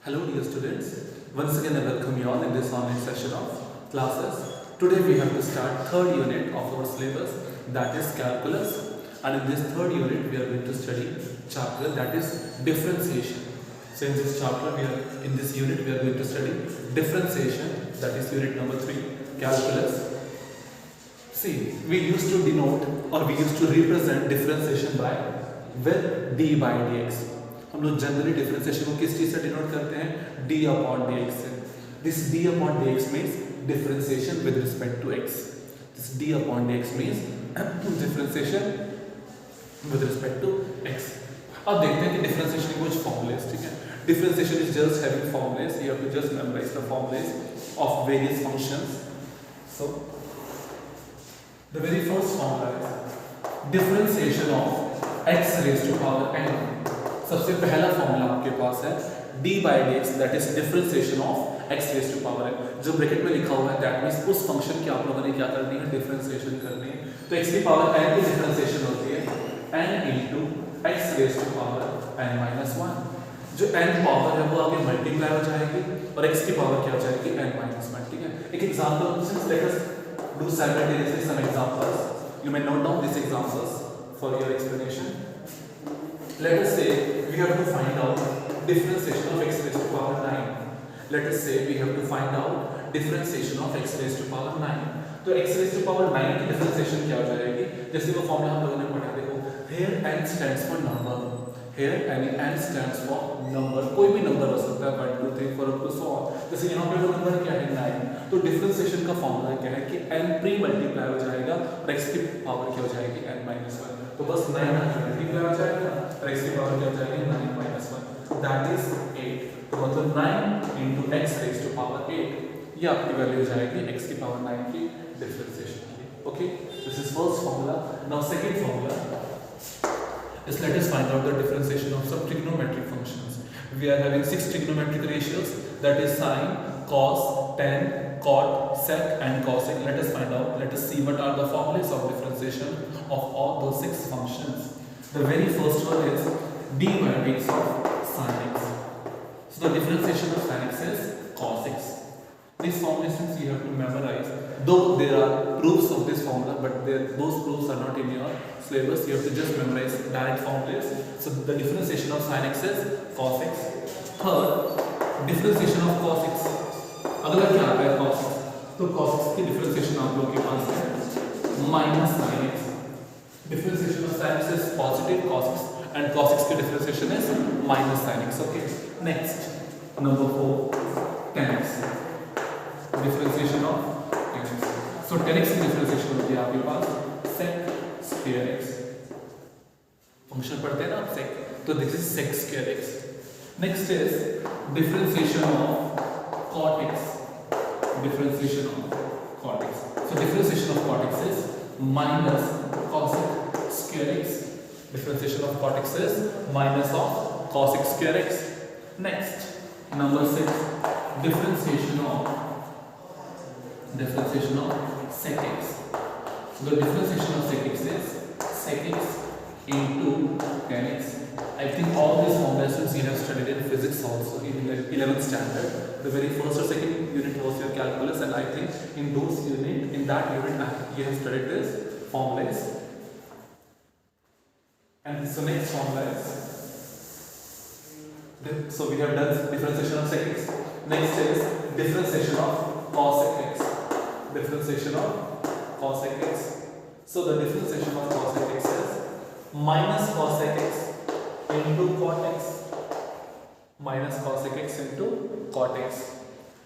Hello dear students, once again I welcome you all in this online session of classes. Today we have to start third unit of our syllabus, that is calculus, and in this third unit we are going to study chapter that is differentiation. So in this chapter in this unit we are going to study differentiation, that is unit number 3, calculus. See, we used to denote or we used to represent differentiation by with d by dx. हम लोग generally differentiation को किस चीज से denote करते हैं d upon dx से. This d upon dx means differentiation with respect to x. This d upon dx means differentiation with respect to x. अब देखते हैं कि डिफरेंशिएशन के कुछ फॉर्मूलेस. ठीक है, differentiation is just having formulas. You have to just memorize the formulas of various functions. So the very first formula is differentiation of x raise to power n. सबसे पहला फॉर्मूला आपके पास है d by dx, that is differentiation of x raise to power n. जो bracket में लिखा हुआ है that means उस फंक्शन की आप लोगों ने क्या करनी है, डिफरेंशिएशन करनी है. तो x की पावर n की डिफरेंशिएशन होती है n into x raise to power n minus 1. जो n पावर है वो आगे मल्टीप्लाई हो जाएगी और x की पावर क्या हो जाएगी, n minus 1. ठीक है, एक example since let us do simultaneously some examples. You may note down these examples for your explanation. Let us say we have to find out differentiation of x raised to power 9. Let us say we have to find out differentiation of x raised to power 9. तो x raised to power 9 की differentiation क्या हो जाएगी, जैसे वो formula हम लोगों ने पढ़ा. देखो, here n stands for number. Here n stands for number. कोई भी नंबर हो सकता है 1 2 3 4 up to so on. जैसे यहाँ पे वो नंबर क्या है 9. तो डिफरेंशिएशन का फॉर्मूला क्या है कि n प्री मल्टीप्लाई हो जाएगा और x की पावर क्या हो जाएगी, n minus 1. तो बस 9 मल्टीप्लाई हो जाएगा और x की पावर क्या हो जाएगी, 9 minus 1. That is 8. तो मतलब 9 into x raised to power 8, ये आपकी वैल्यू हो जाएगी x की पावर 9 की डिफरेंशिएशन की. Okay, this is first formula. Now second formula is let us find out the differentiation of some trigonometric functions. We are having 6 trigonometric ratios, that is sine, cos, tan, cot, sec and cosec. Let us find out, let us see what are the formulas of differentiation of all those 6 functions. The very first one is d by dx of sin x. So the differentiation of sin x is cos x. These formulas you have to memorize, though there are proofs of this formula, but those proofs are not in your syllabus. You have to just memorize direct formulas. So the differentiation of sin x is cos x. Third, differentiation of cos x. अगला क्या आता है cos x? तो cos x की differentiation आप लोगों के पास है minus sin x. Differentiation of sin x is positive cos x, and cos x की differentiation is minus sin x. Okay. Next, number 4, tan x. Differentiation of tan x. So tan x की differentiation होती है आपके पास sec square x. Function पढ़ते हैं ना आप sec, तो this is sec square x. Next is differentiation of cot x. Differentiation of cot x. So differentiation of cot x is minus cosec square x. Differentiation of cot x is minus of cosec square x. Next, number 6, differentiation of sec x. So the differentiation of sec x is sec x into tan x. I think all these formulas you have studied in physics also in the 11th standard. The very first or second unit was your calculus, and I think in that unit you have studied this formulas. And so next formula is, so we have done differentiation of sec x. Next is differentiation of cosec x. Differentiation of cosec x. So the differentiation of cosec x is minus cosec x into cot x. Minus cosec x into cot x.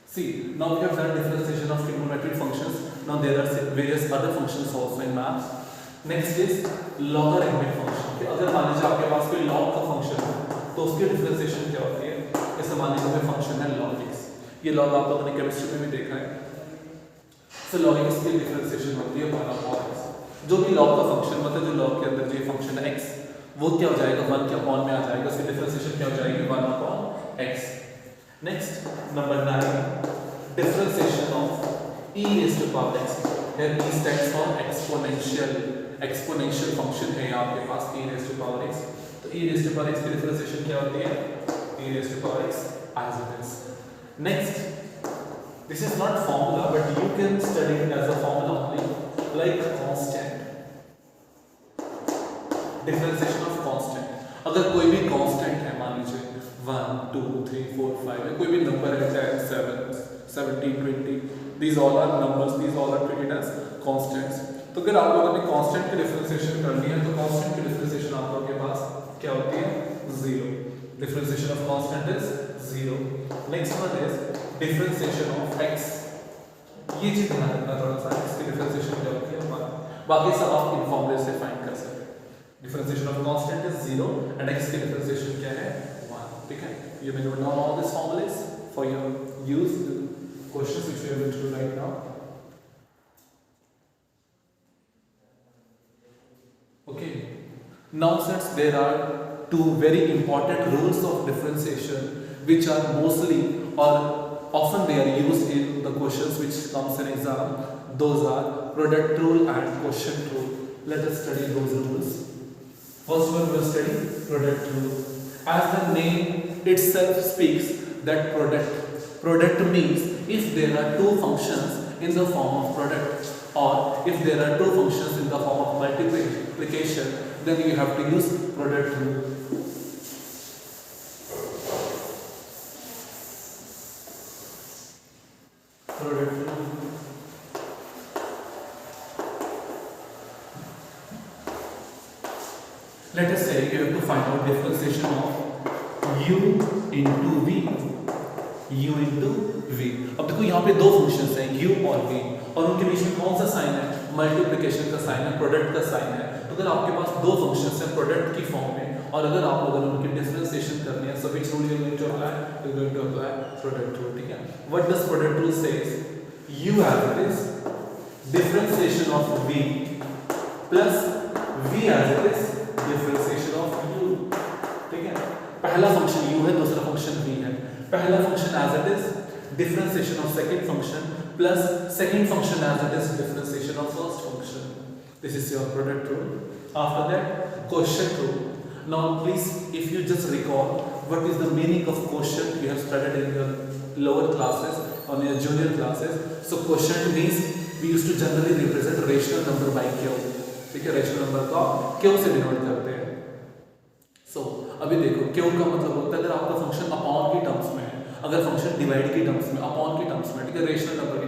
See, now we have done differentiation of trigonometric functions. Now there are various other functions also in maths. Next is logarithmic function. अगर मान लीजिए आपके पास कोई log का function है तो उसकी differentiation क्या होती है. जैसे मान लीजिए कोई फंक्शन है log x. ये log आप लोगों ने केमिस्ट्री में भी देखा है. So log x की डिफरेंशिएशन होती है 1 upon x. जो भी log का फंक्शन मतलब जो log के अंदर जो फंक्शन है x, वो क्या हो जाएगा, 1 के अपॉन में आ जाएगा. उसकी डिफरेंशिएशन क्या हो जाएगी, 1 upon x. Next, number 9, differentiation of e raised to power x. Here e stands for exponential. Exponential function है आपके पास e raised to power x. तो e raised to power x की डिफरेंशिएशन क्या होती है, e raised to power x as it is. Next, this is not formula, but you can study it as a formula only, like constant, differentiation of constant. अगर कोई भी constant है, मान लीजिए 1 2 3 4 5 है, कोई भी नंबर है 10 7 17 20, these all are numbers, these all are treated as constants। तो अगर आप लोगों ने कांस्टेंट की डिफरेंशिएशन करनी है तो कांस्टेंट की डिफरेंशिएशन आप लोगों के पास क्या होती है? 0। Differentiation of constant is 0। Next one is differentiation of x। ये चीज ध्यान रखना थोड़ा सा, इसकी डिफरेंशिएशन क्या होती है, बाकी सब आप इन फॉर्मूले से फाइंड कर सकते हैं। Differentiation of constant is 0 and x की differentiation क्या है? 1। ठीक है, you may note down all these formulas for your use in questions which we are going to do right now. Okay, now since there are two very important rules of differentiation which are mostly or often they are used in the questions which comes in exam, those are product rule and quotient rule. Let us study those rules. First one we will study product rule. As the name itself speaks that product means if there are two functions in the form of product or if there are two functions in the form of multiplication, then you have to use product rule. Product rule. Let us say you have to find out differentiation of u into v, u into v। अब देखो यहाँ पे दो functions हैं u और v और उनके बीच में कौन सा साइन है? मल्टीप्लिकेशन का साइन है, प्रोडक्ट का साइन है। तो अगर आपके पास दो फंक्शंस हैं प्रोडक्ट की फॉर्म में और अगर आप लोगों ने उनकी डिफरेंशिएशन करनी है, so which rule you are going to apply? You are going to apply product rule। ठीक है, what does product rule says? u as it is, differentiation of v plus v as it is, differentiation of u। ठीक है, पहला function u है, दूसरा function v है। पहला function as it is differentiation of second function plus second function as it is differentiation of first function. This is your product rule. After that quotient rule. Now please if you just recall what is the meaning of quotient, you have studied in your lower classes और your junior classes. So quotient means we used to generally represent rational number by q। ठीक है, rational number को q से denote करते हैं। सो अभी देखो q का मतलब होता है अगर आपका फंक्शन अपॉन की टर्म्स में है, अगर फंक्शन डिवाइड की टर्म्स में, अपॉन की टर्म्स में, ठीक है, रेशनल नंबर की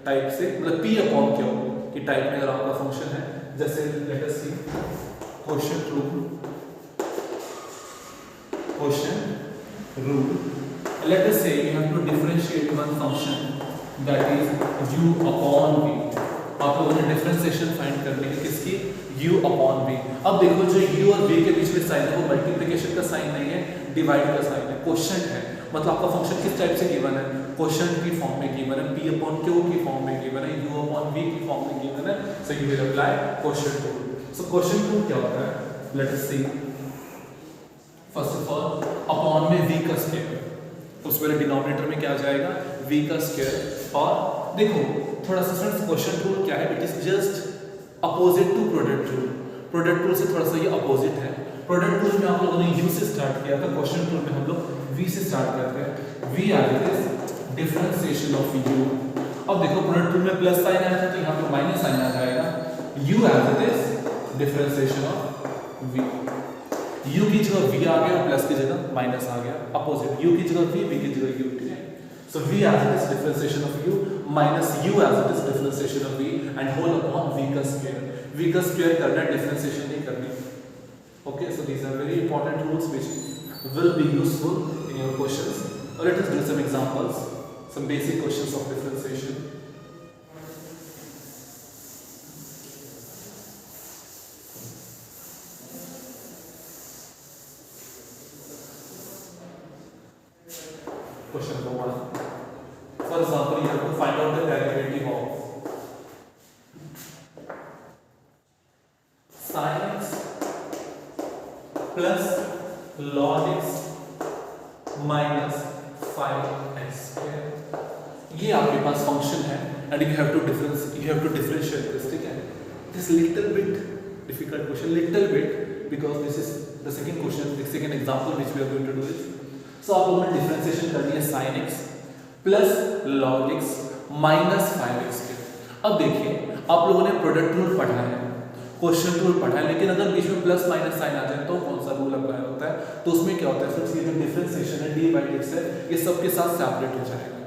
टाइप से मतलब p अपॉन q की टाइप में अगर आपका फंक्शन है, जैसे let us see quotient rule. Quotient rule, let us say you have to differentiate one function that is u upon v। आप लोगों ने डिफरेंशिएशन फाइंड करनी है किसकी? u upon v। अब देखो जो u और v के बीच में साइन है वो मल्टीप्लिकेशन का साइन नहीं है, डिवाइड का साइन है, क्वोशिएंट है। मतलब आपका फंक्शन किस टाइप से गिवन है? क्वोशिएंट की फॉर्म में गिवन है, p अपॉन q की फॉर्म में गिवन है, u अपॉन v की फॉर्म में गिवन है। So you will apply quotient rule. So quotient rule क्या होता है? Let us see. First of all upon में v का स्क्वायर, उस वाले डिनोमिनेटर में क्या आ जाएगा? v का स्क्वायर। और देखो थोड़ा सा फ्रेंड्स क्वोशिएंट रूल क्या है? It is just opposite to product rule. Product rule से थोड़ा सा ये अपोजिट है। प्रोडक्ट रूल में आप लोगों ने u से स्टार्ट किया था, क्वोशिएंट रूल में हम लोग v से स्टार्ट करते हैं। v as it is differentiation of u। अब देखो प्रोडक्ट रूल में प्लस साइन आया था तो यहाँ पे माइनस साइन आ जाएगा। u as it is differentiation of v। u की जगह v आ गया और प्लस की जगह माइनस आ गया, अपोजिट। u की जगह v की जगह u। ठीक है, so v as it is differentiation of u minus u as it is differentiation of v and whole upon v का square। v का square करना है, differentiation नहीं करनी। Okay, so these are very important rules which will be useful in your questions. Let us do some examples, some basic questions of differentiation. Question number 1. For example, you have to find out the derivative of sin x plus log x minus 5x square। ये आपके पास function है and you have to differentiate this। ठीक है, this little bit difficult question, little bit, because this is the second question, the second example which we are going to do is। सो आप लोगों ने differentiation करनी है sin x plus log x minus 5x के। अब देखिए आप लोगों ने प्रोडक्ट रूल पढ़ा है, क्वेश्चन रूल पढ़ा है, लेकिन अगर बीच में प्लस माइनस साइन आ जाए तो कौन सा रूल अप्लाई होता है? तो उसमें क्या होता है फ्रेंड्स, ये जो डिफरेंशिएशन है डी बाई डी एक्स है ये सबके साथ सेपरेट हो जाएगा।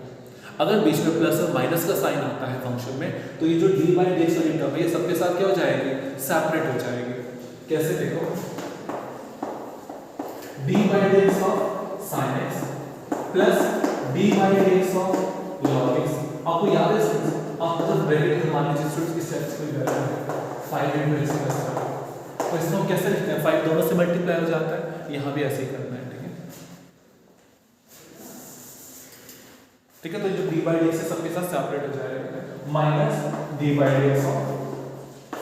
अगर बीच में प्लस और माइनस का साइन आता है फंक्शन में तो ये जो डी बाई डी एक्स वाली टर्म है ये सबके साथ क्या हो जाएगी? सेपरेट हो जाएगी। कैसे देखो, D by D X of sine x plus D by D X of log x. आपको याद है स्टूडेंट्स, आप मतलब ब्रैकेट में मान लीजिए स्टूडेंट्स इस स्टेप्स को वैल्यू है 5 into x plus 5, तो इसको हम कैसे लिखते हैं? 5 दोनों से मल्टीप्लाई हो जाता है, यहाँ भी ऐसे ही करना है। ठीक है, ठीक है, तो जो डी बाई डी एक्स सबके साथ सेपरेट हो जाएगा minus D by D X of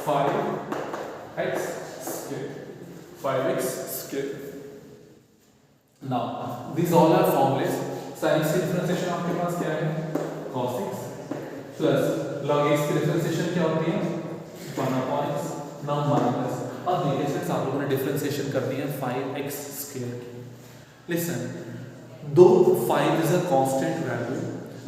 5x square 5x square. Now this all are formulas. sin x की डिफरेंशिएशन आपके पास क्या है? cos x plus log x की डिफरेंशिएशन क्या होती है? 1/x। नाउ माइनस, अब देखिए फ्रेंड्स आप लोगों ने डिफरेंशिएशन करनी है 5x स्क्वायर की। लिसन, दो 5 इज अ कांस्टेंट वैल्यू,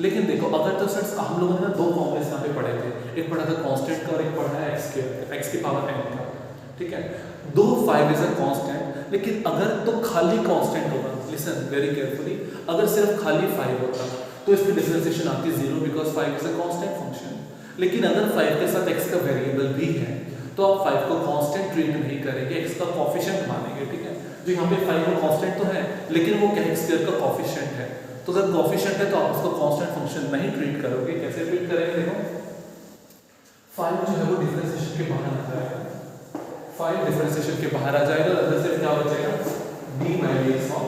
लेकिन देखो अगर तो फ्रेंड्स हम लोगों ने दो फॉर्मूलेस यहाँ पे पढ़े थे, एक पढ़ा था कांस्टेंट का और एक पढ़ा है x स्क्वायर x की पावर n का। ठीक है, दो 5 इज अ कांस्टेंट, लेकिन अगर तो खाली कांस्टेंट होगा, लिसन वेरी केयरफुली, अगर सिर्फ खाली 5 होता तो इसकी डिफरेंशिएशन आती 0 because 5 is a constant function. लेकिन अगर 5 के साथ x का वेरिएबल भी है तो आप 5 को कांस्टेंट ट्रीट नहीं करेंगे, x का कोएफिशिएंट मानेंगे। ठीक है, जो यहाँ पे 5 का कांस्टेंट तो है लेकिन वो क्या x स्क्वायर का कोएफिशिएंट है, तो अगर कोएफिशिएंट है तो आप उसको कांस्टेंट फंक्शन नहीं ट्रीट करोगे। कैसे ट्रीट करेंगे? देखो 5 जो है वो डिफरेंशिएशन के बाहर आ जाएगा, 5 डिफरेंशिएशन के बाहर आ जाएगा, अंदर से क्या हो जाएगा? d by dx of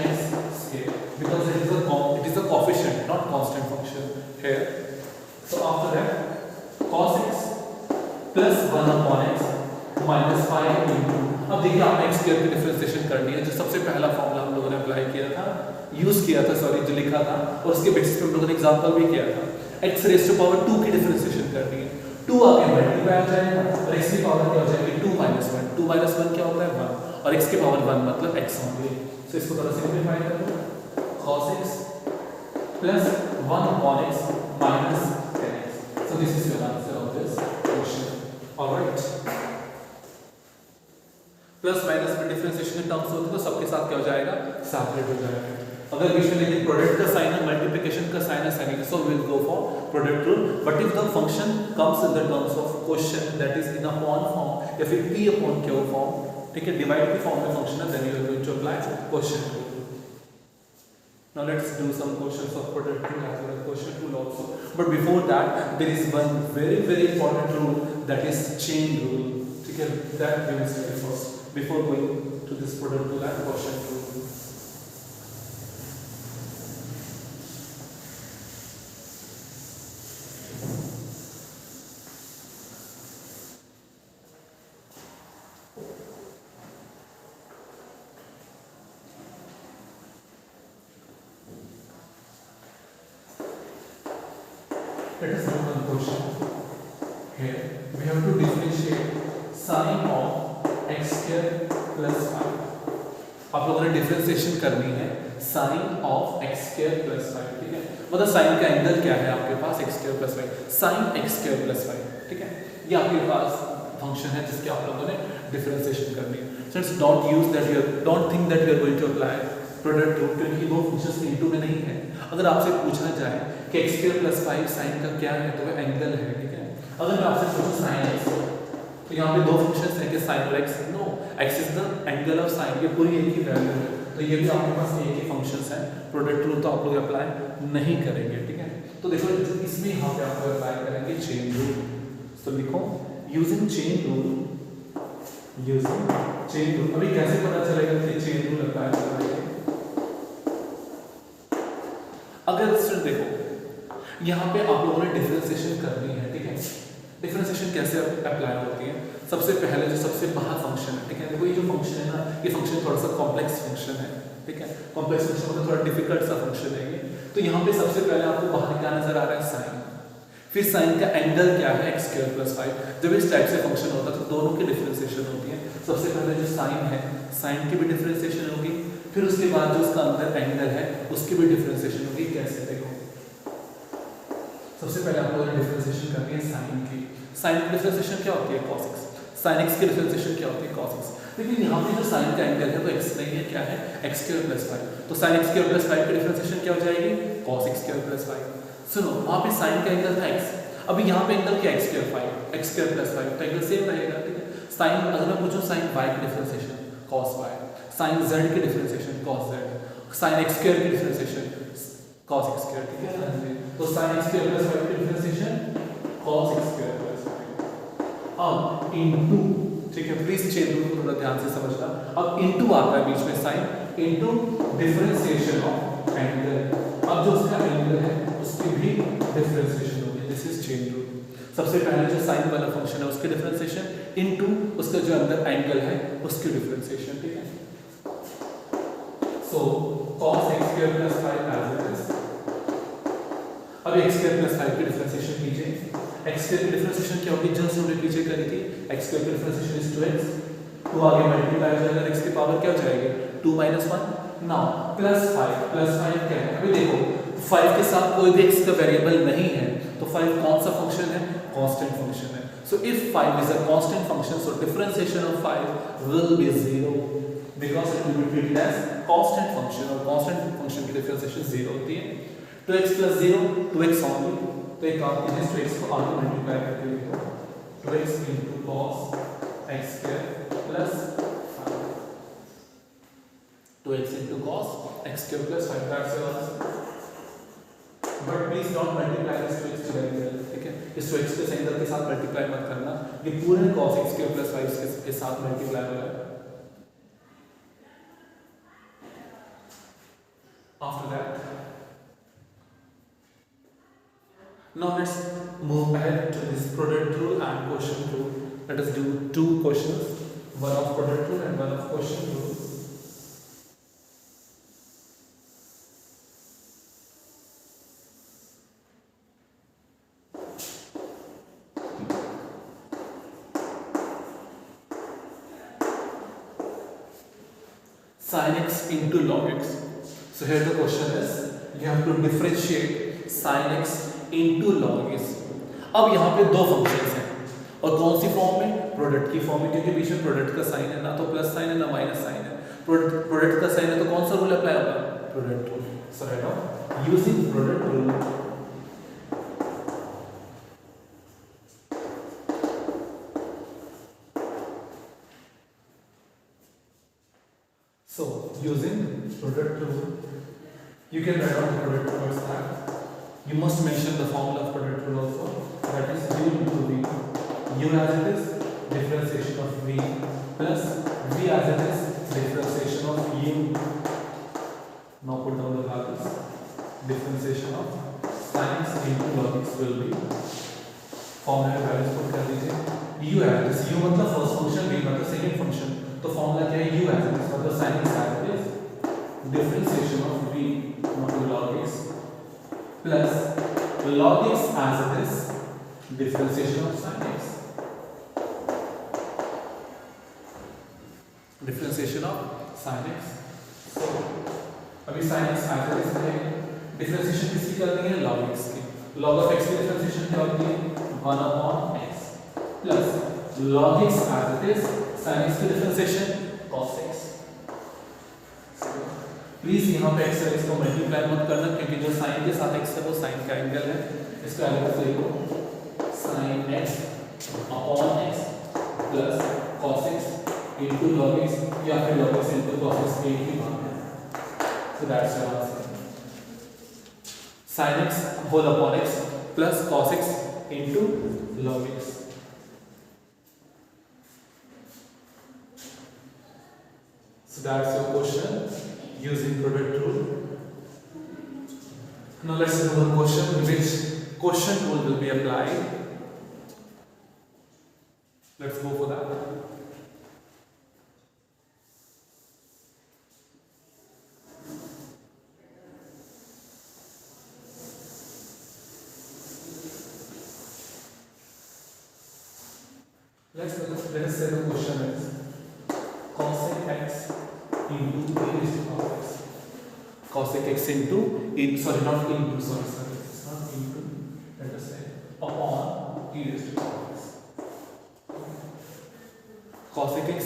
x square because it is a coefficient not constant function here. So after that cos x plus 1 upon x minus 5 into, अब देखिए आपने x स्क्वायर की डिफरेंशिएशन करनी है। जो सबसे पहला फॉर्मूला हम लोगों ने अप्लाई किया था, यूज किया था, सॉरी जो लिखा था, और उसके बेसिस पे हम लोगों ने एग्जांपल भी किया था। x रेज़ टू पावर 2 की डिफरेंशिएशन करनी है, 2 आगे मल्टीप्लाई आ जाएगा और x की पावर क्या हो जाएगी? 2 minus 1, 2 minus 1 क्या होता है? 1, और x की पावर 1 मतलब x होंगे। तो इसको थोड़ा सिंपलीफाई कर दो, cos x plus 1 upon x minus 10x. So this is your answer of this question. All right. Plus minus में डिफरेंशिएशन के टर्म्स होते हैं तो सबके साथ क्या हो जाएगा? सेपरेट हो जाएगा। अगर बीच में लेकिन प्रोडक्ट का साइन है, मल्टीप्लिकेशन का साइन है, sign, so will go for product rule. But if the function comes in the terms of question that is in upon form या फिर p अपॉन q फॉर्म, ठीक है, डिवाइड की form में function है, then you are going to apply question rule. Now let's do some questions of product rule as well as question rule also. But before that, there is one very important rule, that is chain rule. Okay, that we will study first before going to this product rule and question rule. Let us do one question. Here we have to differentiate sin of x square plus 5. आप लोगों ने differentiation करनी है sin of x square plus 5, ठीक है, मतलब sin का angle क्या है आपके पास? x square plus 5, sin x square plus 5, ठीक है, ये आपके पास फंक्शन है जिसके आप लोगों ने डिफरेंशिएशन करनी है। Since don't think that you are going to apply product rule, क्योंकि वो फंक्शंस इनटू में नहीं है। अगर आपसे पूछा जाए कि x स्क्वायर प्लस 5 साइन का क्या है, तो वो एंगल है। ठीक है, अगर मैं आपसे पूछूं साइन x, तो यहाँ पे दो फंक्शंस हैं कि साइन और x, no, x is the angle of sine, ये पूरी एक ही वैल्यू है, तो ये भी आपके पास एक ही फंक्शंस हैं। प्रोडक्ट रूल तो आप लोग अप्लाई नहीं करेंगे। ठीक है, तो देखो इसमें यहाँ पे आप लोग अप्लाई करेंगे चेन रूल। तो लिखो यूजिंग चेन रूल, अभी कैसे पता चलेगा कि चेन रूल अप्लाई करेंगे? अगर स्टूडेंट देखो यहाँ पे आप लोगों ने डिफरेंशिएशन करनी है। ठीक है, डिफरेंशिएशन कैसे अप्लाई होती है? सबसे पहले जो सबसे बाहर फंक्शन है, ठीक है, देखो ये जो फंक्शन है ना, ये फंक्शन थोड़ा सा कॉम्प्लेक्स फंक्शन है। ठीक है, कॉम्प्लेक्स फंक्शन मतलब थोड़ा डिफिकल्ट सा फंक्शन है ये। तो यहाँ पे सबसे पहले आपको बाहर क्या नजर आ रहा है? साइन। फिर साइन का एंगल क्या है? x square plus 5। जब इस टाइप से फंक्शन होता है तो दोनों की डिफरेंशिएशन होती है। सबसे पहले जो साइन है, साइन की भी डिफरेंशिएशन होगी, फिर उसके बाद जो उसका अंदर एंगल है उसकी भी डिफरेंशिएशन होगी। कैसे देखो, सबसे पहले आप लोगों ने डिफरेंशिएशन करनी है साइन की। साइन की डिफरेंशिएशन क्या होती है? cos x। sin x की डिफरेंशिएशन क्या होती है? cos x। लेकिन यहाँ पे जो साइन का एंगल है वो x नहीं है, क्या है? x square plus 5। तो sin x स्क्वायर प्लस 5 की डिफरेंशिएशन क्या हो जाएगी? cos x square plus 5। सुनो, वहाँ पे साइन का एंगल था x, अभी यहाँ पे एंगल क्या? x square 5, x square plus 5, तो एंगल सेम रहेगा, ठीक है। साइन अगर मैं पूछूं साइन y की differentiation cos y, sine z की differentiation cos z, sine x square की डिफरेंशिएशन cos x स्क्वायर, ठीक है। तो sin x स्क्वायर प्लस 5 की differentiation cos x square plus 5। अब इनटू, ठीक है, प्लीज चेन रूल को थोड़ा ध्यान से समझना। अब इनटू आता है बीच में sine into differentiation of angle. अब जो उसका एंगल है उसकी भी डिफरेंशिएशन होगी। This is chain rule. सबसे पहले जो साइन वाला फंक्शन है उसकी डिफरेंशिएशन इनटू उसका जो अंदर एंगल है उसकी डिफरेंशिएशन, ठीक है। So cos x square plus 5 as it is. अब x स्क्वायर प्लस 5 की डिफरेंशिएशन कीजिए। x स्क्वायर की डिफरेंशिएशन क्या होगी? जस्ट हमने पीछे करी थी। x स्क्वायर की डिफरेंशिएशन इज 2x, तो आगे मल्टीप्लाई हो जाएगा, x की पावर क्या हो जाएगी? 2 - 1। नाउ प्लस 5 क्या है? अभी देखो 5 के साथ कोई भी x का वेरिएबल नहीं है, तो 5 कौन सा फंक्शन है? कांस्टेंट फंक्शन है। So if 5 is a constant function, so differentiation of 5 will be 0 because it will be treated as constant function, और constant function की differentiation 0 होती है। 2x plus 0 2x only, तो एक काम कीजिए, 2x को आगे मल्टीप्लाई करके लिखो, 2x into cos x square plus 5, 2x into cos x square plus 5, that's your answer। But please don't multiply this 2x together, ठीक है। इस 2x के सेंटर के साथ मल्टीप्लाई मत करना, ये पूरे cos x square plus 5 के साथ मल्टीप्लाई हो रहा है। After that, now let's move ahead to this product rule and quotient rule. Let us do two questions, one of product rule and one of quotient rule. Sin x into log x. So here the question is, you have to differentiate sin x into log x. अब यहाँ पे दो functions हैं और कौन सी form में? Product की form में, क्योंकि बीच में प्रोडक्ट का साइन है, ना तो प्लस साइन है ना माइनस साइन है। प्रोडक्ट का साइन है तो कौन सा रूल अप्लाई होगा? Product rule. So right now using product rule, so using product rule, you can write down the product rule as that. You must mention the formula of product rule also, that is u into v. U as it is differentiation of v plus v as it is differentiation of u. Now put down the values. Differentiation of sin x into log x will be, formula values put कर दीजिए। u as it is, u मतलब first function, v मतलब second function, तो formula क्या है? u as it is, मतलब sin x as it is differentiation of v into log x plus log x as it is differentiation of sin x, differentiation of sin x। so अभी sin x as it is है, differentiation किसकी करनी है? log x की। log of x की differentiation क्या होती है? 1/x plus log x as it is sin x की डिफरेंशिएशन cos x। प्लीज यहाँ पे x और x को मल्टीप्लाई मत करना, क्योंकि जो sin के साथ x है वो sin का एंगल है। इसको अलग से लिखो, sin x upon x plus cos x into log x, या फिर log x into cos x के ही मान है। So that's your answer, sin x whole upon x plus cos x into log x। So that's your question using product rule. Now let's do one question which quotient rule will be applied. Let's go for that. Let us say the question is cosec x into e raised to power cosec x into sorry not into sorry it's not into, let us say upon e raised to power x, cosec x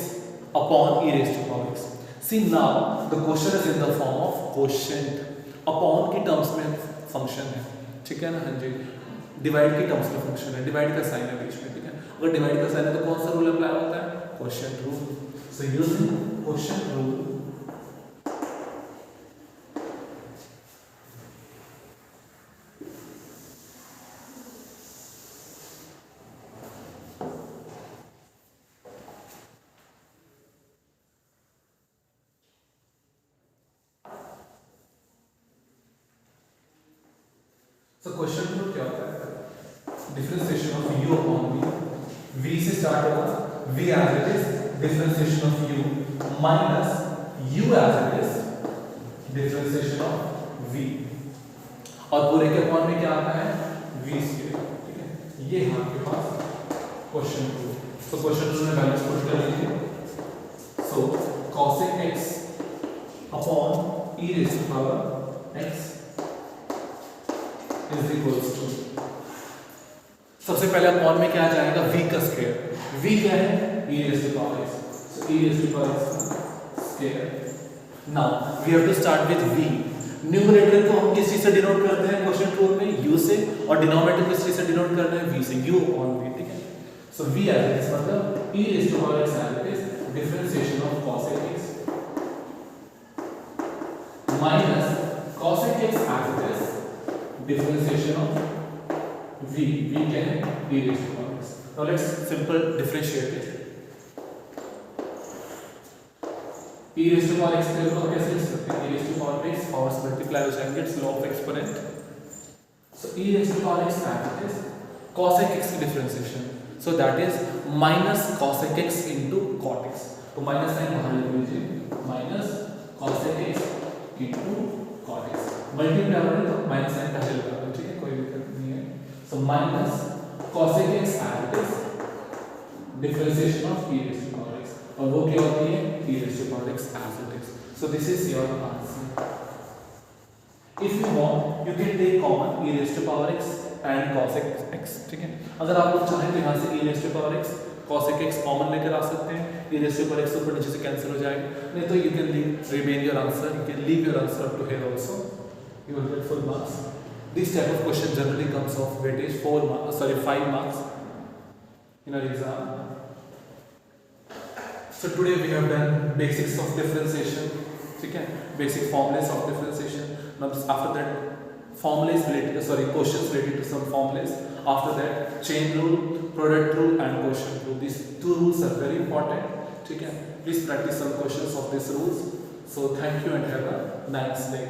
upon e raised to power x. See now the question is in the form of quotient, upon की terms में function है, ठीक है ना, हाँ जी, divide की terms में function है, डिवाइड का साइन है बीच में, ठीक है, अगर डिवाइड का साइन है तो कौन सा रूल अप्लाई होता है, quotient rule. So using quotient rule So question rule क्या होता है, differentiation of u upon v, v से स्टार्ट होगा, v as it is differentiation of u minus u as it is differentiation of v, और पूरे के upon में क्या आता है v स्क्वायर, ठीक है, ये है आपके पास क्वेश्चन रूल. सो क्वेश्चन रूल में वैल्यूज पुट कर लीजिए. सो cosec x upon e raise to power x is equals to, सबसे पहले अपॉन में क्या आ जाएगा v का स्क्वायर, v क्या है e raised to power x, so e raised to power x square. now we have to start with v. Numerator को हम किस चीज से डिनोट करते हैं क्वोशिएंट रूल में, u से, और डिनोमिनेटर को किस चीज से डिनोट करना है v से, u अपॉन v, ठीक है. so v as it is मतलब e raised to power x as it is differentiation of cosec x minus cosec x as it is differentiation of v क्या है e raised to power x. now let's simple differentiate it. e raised to power x को कैसे लिख सकते हैं, e raised to power x powers multiply हो जाएंगे, it's law of exponent. so e raised to power x that is cosec x की differentiation, so that is minus cosec x into cot x. तो minus sign बाहर लिख लीजिए, minus cosec x into cot x, multiply हो रहा है तो minus sign पहले लगा दो, ठीक है, कोई दिक्कत नहीं है. So minus cosec x as it is differentiation of e raised to power x, और वो क्या होती है e raised to power x as it is. So this is your answer. If you want you can take common e raised to power x and cosec x, ठीक है, अगर आप लोग चाहें तो यहाँ से e raised to power x cosec x common लेकर आ सकते हैं, e raised to power x ऊपर नीचे से कैंसिल हो जाएगा, नहीं तो you can remain your answer, you can leave your answer to here also, you will get full marks. This type of question generally comes of weightage 5 marks in our exam. So today we have done basics of differentiation, ठीक है, basic formulas of differentiation. Now after that formulas related, questions related to some formulas. After that chain rule, product rule and quotient rule. These two rules are very important, ठीक है. Please practice some questions of these rules. So thank you and have a nice day.